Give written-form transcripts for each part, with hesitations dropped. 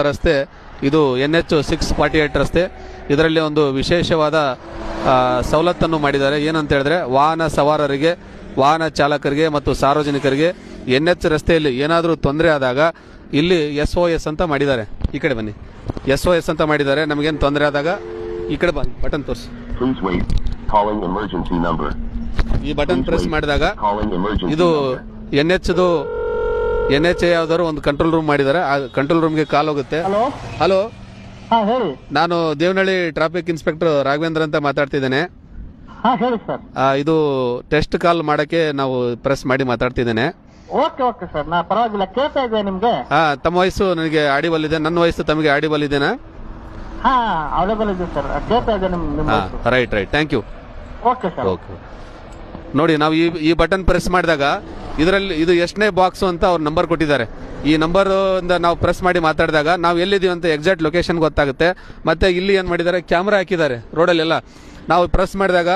ರಸ್ತೆ ಇದು NH 648 ರಸ್ತೆ. ಇದರಲ್ಲಿ ಒಂದು ವಿಶೇಷವಾದ ಸವಲತ್ತನ್ನು ಮಾಡಿದ್ದಾರೆ. ಏನಂತ ಹೇಳಿದ್ರೆ ವಾಹನ ಸವಾರರಿಗೆ, ವಾಹನ ಚಾಲಕರಿಗೆ ಮತ್ತು ಸಾರ್ವಜನಿಕರಿಗೆ NH ರಸ್ತೆಯಲ್ಲಿ ಏನಾದರೂ ತೊಂದರೆ ಆದಾಗ ಇಲ್ಲಿ SOS ಅಂತ ಮಾಡಿದ್ದಾರೆ. ಈ ಕಡೆ ಬನ್ನಿ, SOS ಅಂತ ಮಾಡಿದ್ದಾರೆ. ನಮಗೇನು ತೊಂದರೆ ಆದಾಗ ಈ ಕಡೆ ಬನ್ನಿ, ಬಟನ್ ತೋರಿಸಿ. ಈ ಬಟನ್ ಪ್ರೆಸ್ ಮಾಡಿದಾಗ ಇದು NH ಯಾವ್ದಾದ್ರು ಒಂದು ಕಂಟ್ರೋಲ್ ರೂಮ್ ಮಾಡಿದ್ದಾರೆ. ಆ ಕಂಟ್ರೋಲ್ ರೂಮ್ಗೆ ಕಾಲ್ ಹೋಗುತ್ತೆ. ಹಲೋ, ನಾನು ದೇವನಹಳ್ಳಿ ಟ್ರಾಫಿಕ್ ಇನ್ಸ್ಪೆಕ್ಟರ್ ರಾಘವೇಂದ್ರ ಅಂತ ಮಾತಾಡ್ತಿದ್ದೇನೆ. ಇದು ಟೆಸ್ಟ್ ಕಾಲ್ ಮಾಡಕ್ಕೆ ನಾವು ಪ್ರೆಸ್ ಮಾಡಿ ಮಾತಾಡ್ತಿದ್ದೇನೆ. ತಮ್ಮ ವಯಸ್ಸು ನನಗೆ ಆಡಿಬಲ್ ಇದೆ, ನನ್ನ ವಯಸ್ಸು ತಮಗೆ ಆಡಿಬಲ್ ಇದೆನಾ? Right, thank you. ನೋಡಿ, ನಾವು ಈ ಬಟನ್ ಪ್ರೆಸ್ ಮಾಡಿದಾಗ ಇದರಲ್ಲಿ ಇದು ಎಷ್ಟನೇ ಬಾಕ್ಸ್ ಅಂತ ಅವ್ರ ನಂಬರ್ ಕೊಟ್ಟಿದ್ದಾರೆ. ಈ ನಂಬರ್ ನಾವು ಪ್ರೆಸ್ ಮಾಡಿ ಮಾತಾಡಿದಾಗ ನಾವು ಎಲ್ಲಿದ್ದೀವಿ ಅಂತ ಎಕ್ಸಾಕ್ಟ್ ಲೊಕೇಶನ್ ಗೊತ್ತಾಗುತ್ತೆ. ಮತ್ತೆ ಇಲ್ಲಿ ಏನು ಮಾಡಿದ್ದಾರೆ, ಕ್ಯಾಮ್ರಾ ಹಾಕಿದ್ದಾರೆ ರೋಡಲ್ಲೆಲ್ಲ. ನಾವು ಪ್ರೆಸ್ ಮಾಡಿದಾಗ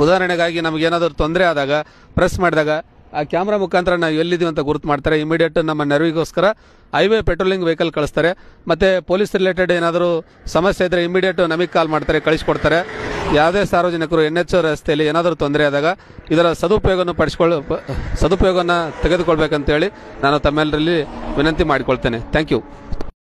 ಉದಾಹರಣೆಗಾಗಿ ನಮಗೇನಾದರೂ ತೊಂದರೆ ಆದಾಗ ಪ್ರೆಸ್ ಮಾಡಿದಾಗ ಆ ಕ್ಯಾಮ್ರಾ ಮುಖಾಂತರ ನಾವು ಎಲ್ಲಿದ್ದೀವಿ ಅಂತ ಗುರುತು ಮಾಡ್ತಾರೆ. ಇಮಿಡಿಯೇಟ್ ನಮ್ಮ ನೆರವಿಗೋಸ್ಕರ ಹೈವೇ ಪೆಟ್ರೋಲಿಂಗ್ ವೆಹಿಕಲ್ ಕಳಿಸ್ತಾರೆ. ಮತ್ತು ಪೊಲೀಸ್ ರಿಲೇಟೆಡ್ ಏನಾದರೂ ಸಮಸ್ಯೆ ಇದ್ದರೆ ಇಮಿಡಿಯೇಟ್ ನಮಗೆ ಕಾಲ್ ಮಾಡ್ತಾರೆ, ಕಳಿಸ್ಕೊಡ್ತಾರೆ. ಯಾವುದೇ ಸಾರ್ವಜನಿಕರು NH ರಸ್ತೆಯಲ್ಲಿ ಏನಾದರೂ ತೊಂದರೆ ಆದಾಗ ಇದರ ಸದುಪಯೋಗವನ್ನು ತೆಗೆದುಕೊಳ್ಬೇಕಂತೇಳಿ ನಾನು ತಮ್ಮೆಲ್ಲರಲ್ಲಿ ವಿನಂತಿ ಮಾಡಿಕೊಳ್ತೇನೆ. Thank you.